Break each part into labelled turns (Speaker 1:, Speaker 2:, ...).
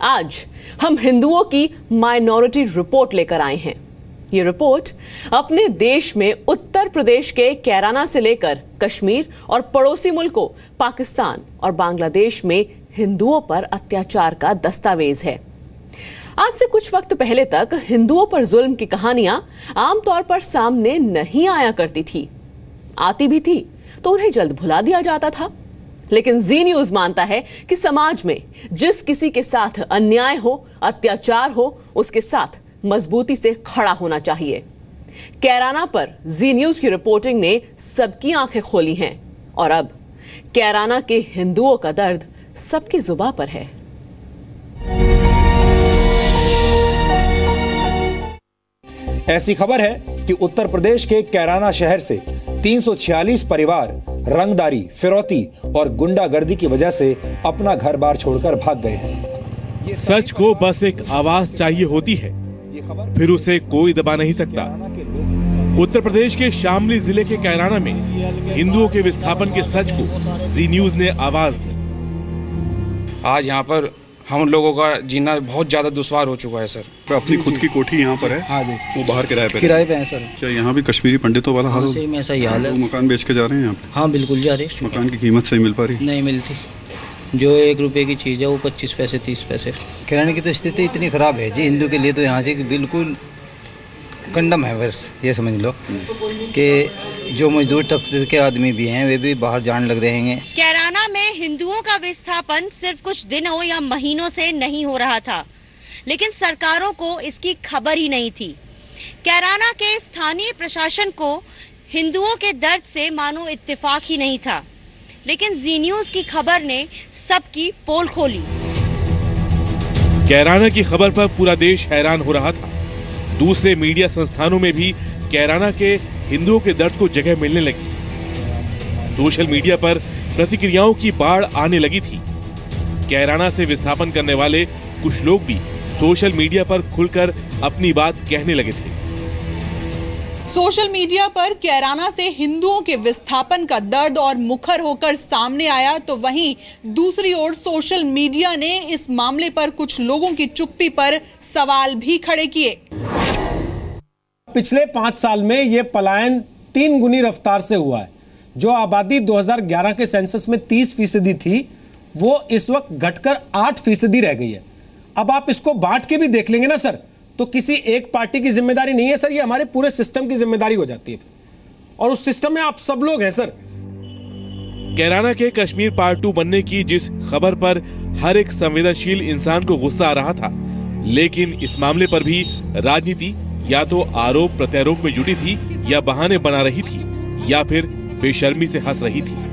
Speaker 1: आज हम हिंदुओं की माइनॉरिटी रिपोर्ट लेकर आए हैं। ये रिपोर्ट अपने देश में उत्तर प्रदेश के कैराना से लेकर कश्मीर और पड़ोसी मुल्कों पाकिस्तान और बांग्लादेश में हिंदुओं पर अत्याचार का दस्तावेज है। आज से कुछ वक्त पहले तक हिंदुओं पर जुल्म की कहानियां आमतौर पर सामने नहीं आया करती थी। आती भी थी तो उन्हें जल्द भुला दिया जाता था। लेकिन जी न्यूज मानता है कि समाज में जिस किसी के साथ अन्याय हो, अत्याचार हो, उसके साथ मजबूती से खड़ा होना चाहिए। कैराना पर जी न्यूज की रिपोर्टिंग ने सबकी आंखें खोली हैं और अब कैराना के हिंदुओं का दर्द सबकी जुबां पर है।
Speaker 2: ऐसी खबर है कि उत्तर प्रदेश के कैराना शहर से 346 परिवार रंगदारी, फिरौती और गुंडागर्दी की वजह से अपना घर बार छोड़कर भाग गए हैं।
Speaker 3: सच को बस एक आवाज चाहिए होती है, फिर उसे कोई दबा नहीं सकता। उत्तर प्रदेश के शामली जिले के कैराना में हिंदुओं के विस्थापन के सच को जी न्यूज ने आवाज दी।
Speaker 4: आज यहाँ पर हम लोगों का जीना बहुत ज्यादा दुश्वार हो चुका है सर।
Speaker 5: अपनी खुद की कोठी यहाँ पर है।
Speaker 6: हाँ जी।
Speaker 5: वो बाहर किराए पे
Speaker 6: है सर।
Speaker 5: क्या यहाँ भी कश्मीरी पंडितों वाला हाल
Speaker 6: है? ऐसा ही हाल है।
Speaker 5: वो मकान बेच के जा रहे हैं यहाँ पे?
Speaker 6: हाँ बिल्कुल जा रहे हैं।
Speaker 5: मकान की कीमत सही मिल पा रही?
Speaker 6: नहीं मिलती। जो 1 रुपए की चीज़ है वो 25 पैसे 30 पैसे।
Speaker 7: किराने की तो स्थिति इतनी खराब है जी हिंदू के लिए तो यहाँ से बिल्कुल कंडम है। बस ये समझ लो कि जो मजदूर तबके के आदमी भी हैं वे भी बाहर जाने लग रहे हैं।
Speaker 8: कैराना में हिंदुओं का विस्थापन सिर्फ कुछ दिनों या महीनों से नहीं हो रहा था, लेकिन सरकारों को इसकी खबर ही नहीं थी। कैराना के स्थानीय प्रशासन को हिंदुओं के दर्द से मानो इत्तेफाक ही नहीं था, लेकिन जी न्यूज की खबर ने सबकी पोल खोली।
Speaker 3: कैराना की खबर पर पूरा देश हैरान हो रहा था। दूसरे मीडिया संस्थानों में भी कैराना के हिंदुओं के दर्द को जगह मिलने लगी। सोशल मीडिया पर प्रतिक्रियाओं की बाढ़ आने लगी थी। कैराना से विस्थापन करने वाले कुछ लोग भी सोशल मीडिया पर खुलकर अपनी बात कहने लगे थे।
Speaker 9: सोशल मीडिया पर कैराना से हिंदुओं के विस्थापन का दर्द और मुखर होकर सामने आया, तो वहीं दूसरी ओर सोशल मीडिया ने इस मामले पर कुछ लोगों की चुप्पी पर सवाल भी खड़े किए।
Speaker 10: पिछले 5 साल में यह पलायन 3 गुनी रफ्तार से हुआ है। जो आबादी 2011 के सेंसस में 30% थी, वो इस वक्त घटकर 8% रह गई है। अब आप इसको बांट के भी देख लेंगे ना सर, तो किसी एक पार्टी की जिम्मेदारी नहीं है सर, ये हमारे पूरे सिस्टम की जिम्मेदारी हो जाती है। और उस सिस्टम में आप सब लोग हैं सर।
Speaker 3: कैराना के कश्मीर पार्ट 2 बनने की जिस खबर पर हर एक संवेदनशील इंसान को गुस्सा आ रहा था, लेकिन इस मामले पर भी राजनीति या तो आरोप प्रत्यारोप में जुटी थी, या बहाने बना रही थी, या फिर बेशर्मी से हंस रही थी।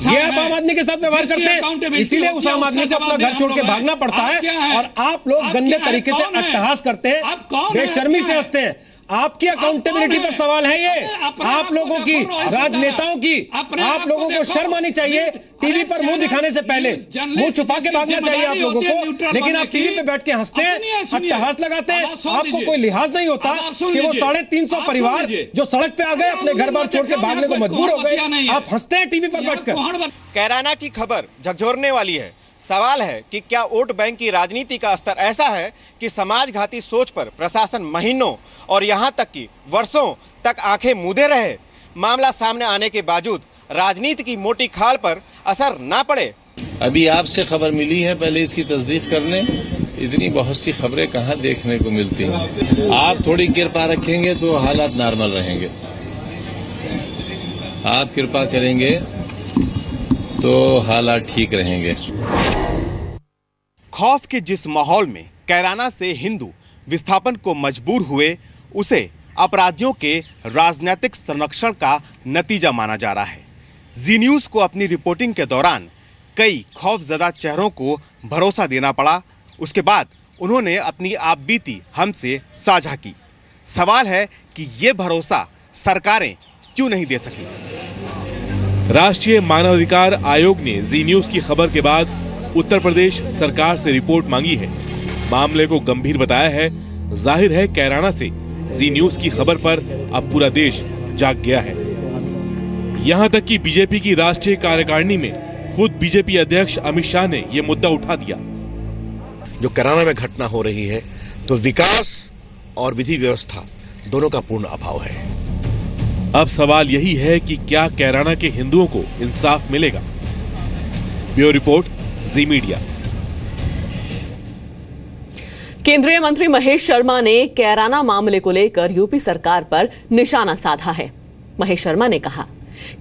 Speaker 10: ये आप आम आदमी के साथ व्यवहार करते हैं, इसीलिए उस आम आदमी को अपना घर छोड़ के भागना पड़ता है। और आप लोग गंदे तरीके से अट्टहास करते हैं, बेशर्मी से हंसते हैं। आपकी अकाउंटेबिलिटी पर सवाल है ये, आप लोगों की, राजनेताओं की। आप लोगों को शर्म आनी चाहिए। टीवी पर मुंह दिखाने से पहले मुंह छुपा के भागना चाहिए आप लोगों को, लेकिन आप टीवी पे बैठ के हंसते हैं, अट्टहास लगाते हैं। आपको कोई लिहाज नहीं होता कि वो 350 परिवार जो सड़क पे आ गए, अपने घर बार छोड़ के भागने को मजबूर हो गए, आप हंसते हैं टीवी पर बैठकर।
Speaker 11: कैराना की खबर झकझोरने वाली है। सवाल है कि क्या वोट बैंक की राजनीति का स्तर ऐसा है कि समाजघाती सोच पर प्रशासन महीनों और यहां तक कि वर्षों तक आंखें मूंदे रहे। मामला सामने आने के बावजूद राजनीति की मोटी खाल पर असर ना पड़े।
Speaker 12: अभी आपसे खबर मिली है, पहले इसकी तस्दीक कर लें। इतनी बहुत सी खबरें कहाँ देखने को मिलती हैं। आप थोड़ी कृपा रखेंगे तो हालात नॉर्मल रहेंगे। आप कृपा करेंगे तो हालात ठीक रहेंगे।
Speaker 11: खौफ के जिस माहौल में कैराना से हिंदू विस्थापन को मजबूर हुए, उसे अपराधियों के राजनीतिक संरक्षण का नतीजा माना जा रहा है। जी न्यूज को अपनी रिपोर्टिंग के दौरान कई खौफजदा चेहरों को भरोसा देना पड़ा। उसके बाद उन्होंने अपनी आपबीती हमसे साझा की। सवाल है कि ये भरोसा सरकारें क्यों नहीं दे सकी।
Speaker 3: राष्ट्रीय मानवाधिकार आयोग ने जी न्यूज की खबर के बाद उत्तर प्रदेश सरकार से रिपोर्ट मांगी है। मामले को गंभीर बताया है। जाहिर है कैराना से जी न्यूज की खबर पर अब पूरा देश जाग गया है। यहां तक कि बीजेपी की राष्ट्रीय कार्यकारिणी में खुद बीजेपी अध्यक्ष अमित शाह ने यह मुद्दा उठा दिया।
Speaker 13: जो कैराना में घटना हो रही है, तो विकास और विधि व्यवस्था दोनों का पूर्ण अभाव है।
Speaker 3: अब सवाल यही है कि क्या कैराना के हिंदुओं को इंसाफ मिलेगा? ब्यूरो रिपोर्ट, जी मीडिया।
Speaker 1: केंद्रीय मंत्री महेश शर्मा ने कैराना मामले को लेकर यूपी सरकार पर निशाना साधा है। महेश शर्मा ने कहा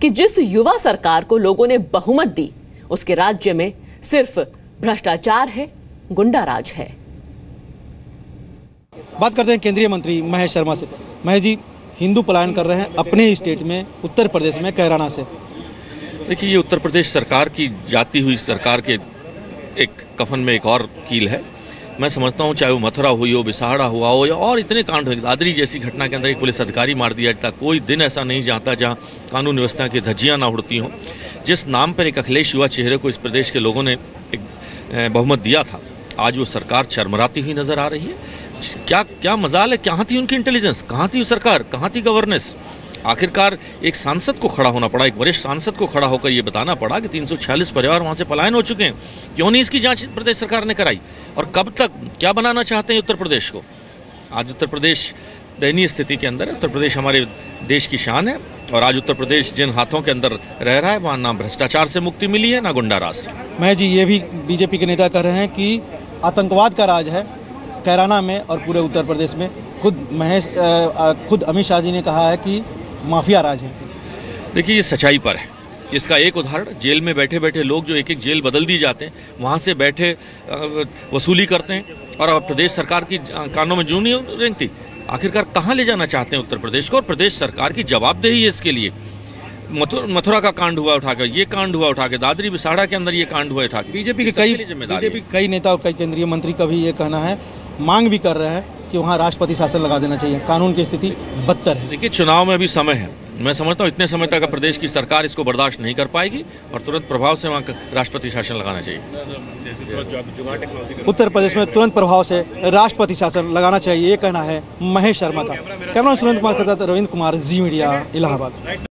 Speaker 1: कि जिस युवा सरकार को लोगों ने बहुमत दी, उसके राज्य में सिर्फ भ्रष्टाचार है, गुंडा राज है।
Speaker 14: बात करते हैं केंद्रीय मंत्री महेश शर्मा से। महेश जी, हिंदू पलायन कर रहे हैं अपने ही स्टेट में, उत्तर प्रदेश में, कैराना से।
Speaker 15: देखिए, ये उत्तर प्रदेश सरकार की जाती हुई सरकार के एक कफन में एक और कील है। मैं समझता हूँ चाहे वो मथुरा हुई हो, बिसाहड़ा हुआ हो या और इतने कांड हुए, दादरी जैसी घटना के अंदर एक पुलिस अधिकारी मार दिया जाता, कोई दिन ऐसा नहीं जाता जहाँ कानून व्यवस्था की धज्जियाँ ना उड़ती हों। जिस नाम पर एक अखिलेश युवा चेहरे को इस प्रदेश के लोगों ने एक बहुमत दिया था, आज वो सरकार चरमराती हुई नजर आ रही है। क्या मजाल है, कहाँ थी उनकी इंटेलिजेंस, कहाँ थी सरकार, कहाँ थी गवर्नेंस? आखिरकार एक सांसद को खड़ा होना पड़ा, एक वरिष्ठ सांसद को खड़ा होकर ये बताना पड़ा कि 346 परिवार वहाँ से पलायन हो चुके हैं। क्यों नहीं इसकी जांच प्रदेश सरकार ने कराई? और कब तक क्या बनाना चाहते हैं उत्तर प्रदेश को? आज उत्तर प्रदेश दयनीय स्थिति के अंदर है। उत्तर प्रदेश हमारे देश की शान है और आज उत्तर प्रदेश जिन हाथों के अंदर रह रहा है, वहाँ ना भ्रष्टाचार से मुक्ति मिली है, ना गुंडा राज से।
Speaker 14: मैं जी, ये भी बीजेपी के नेता कह रहे हैं कि आतंकवाद का राज है कैराना में और पूरे उत्तर प्रदेश में। खुद अमित शाह जी ने कहा है कि माफिया राज है।
Speaker 15: देखिए, ये सच्चाई पर है। इसका एक उदाहरण, जेल में बैठे बैठे लोग जो एक एक जेल बदल दी जाते हैं, वहाँ से बैठे वसूली करते हैं और प्रदेश सरकार की कानों में जूं नहीं रेंगती। आखिरकार कहाँ ले जाना चाहते हैं उत्तर प्रदेश को? और प्रदेश सरकार की जवाबदेही है इसके लिए। मथुरा का कांड हुआ उठा के, ये कांड हुआ उठा के, दादरी बिसाहड़ा के अंदर ये कांड हुआ था।
Speaker 14: बीजेपी के कई नेता और कई केंद्रीय मंत्री का भी ये कहना है, मांग भी कर रहे हैं कि वहाँ राष्ट्रपति शासन लगा देना चाहिए। कानून की स्थिति बदतर है।
Speaker 15: देखिए, चुनाव में अभी समय है। मैं समझता हूँ इतने समय तक प्रदेश की सरकार इसको बर्दाश्त नहीं कर पाएगी और तुरंत प्रभाव से वहाँ राष्ट्रपति शासन लगाना चाहिए।
Speaker 14: उत्तर प्रदेश में तुरंत प्रभाव से राष्ट्रपति शासन लगाना चाहिए, ये कहना है महेश शर्मा का। कैमरा सुरेंद्र कुमार के साथ रविंद्र कुमार, जी मीडिया, इलाहाबाद।